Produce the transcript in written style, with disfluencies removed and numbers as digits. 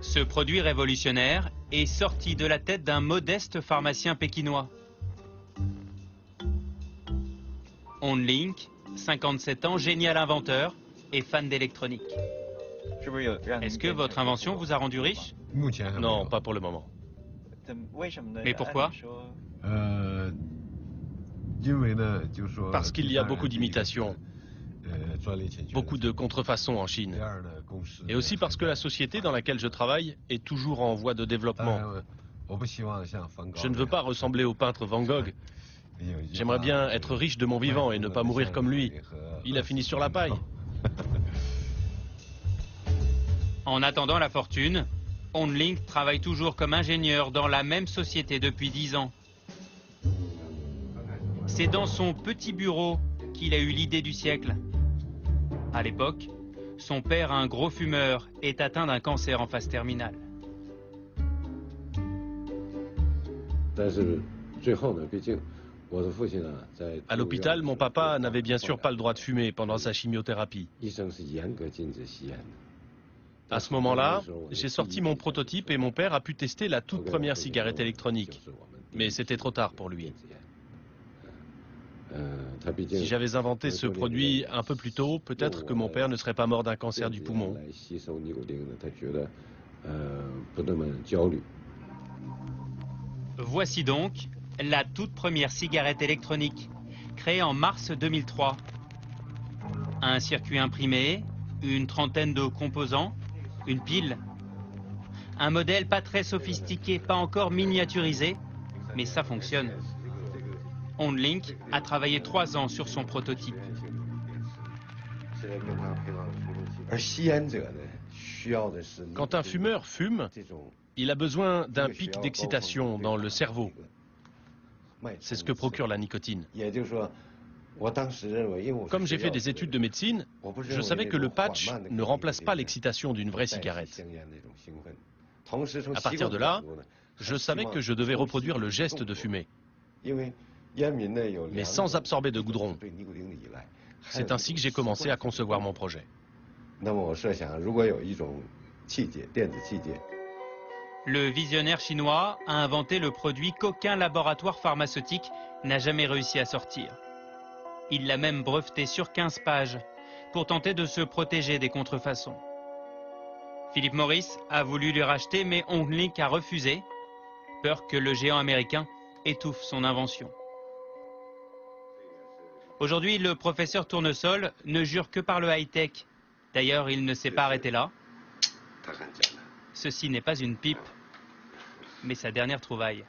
Ce produit révolutionnaire est sorti de la tête d'un modeste pharmacien pékinois. OnLink, 57 ans, génial inventeur et fan d'électronique. Est-ce que votre invention vous a rendu riche? Non, pas pour le moment. Mais pourquoi? Parce qu'il y a beaucoup d'imitations, beaucoup de contrefaçons en Chine. Et aussi parce que la société dans laquelle je travaille est toujours en voie de développement. Je ne veux pas ressembler au peintre Van Gogh. J'aimerais bien être riche de mon vivant et ne pas mourir comme lui. Il a fini sur la paille. En attendant la fortune, OnLink travaille toujours comme ingénieur dans la même société depuis 10 ans. C'est dans son petit bureau qu'il a eu l'idée du siècle. À l'époque, son père, un gros fumeur, est atteint d'un cancer en phase terminale. À l'hôpital, mon papa n'avait bien sûr pas le droit de fumer pendant sa chimiothérapie. À ce moment-là, j'ai sorti mon prototype et mon père a pu tester la toute première cigarette électronique. Mais c'était trop tard pour lui. Si j'avais inventé ce produit un peu plus tôt, peut-être que mon père ne serait pas mort d'un cancer du poumon. Voici donc la toute première cigarette électronique, créée en mars 2003. Un circuit imprimé, une trentaine de composants, une pile. Un modèle pas très sophistiqué, pas encore miniaturisé, mais ça fonctionne. OnLink a travaillé 3 ans sur son prototype. Quand un fumeur fume, il a besoin d'un pic d'excitation dans le cerveau. C'est ce que procure la nicotine. Comme j'ai fait des études de médecine, je savais que le patch ne remplace pas l'excitation d'une vraie cigarette. À partir de là, je savais que je devais reproduire le geste de fumer, mais sans absorber de goudron. C'est ainsi que j'ai commencé à concevoir mon projet. Le visionnaire chinois a inventé le produit qu'aucun laboratoire pharmaceutique n'a jamais réussi à sortir. Il l'a même breveté sur 15 pages pour tenter de se protéger des contrefaçons. Philip Morris a voulu lui racheter, mais OnLink a refusé, peur que le géant américain étouffe son invention. Aujourd'hui, le professeur Tournesol ne jure que par le high-tech. D'ailleurs, il ne s'est pas arrêté là. Ceci n'est pas une pipe, mais sa dernière trouvaille.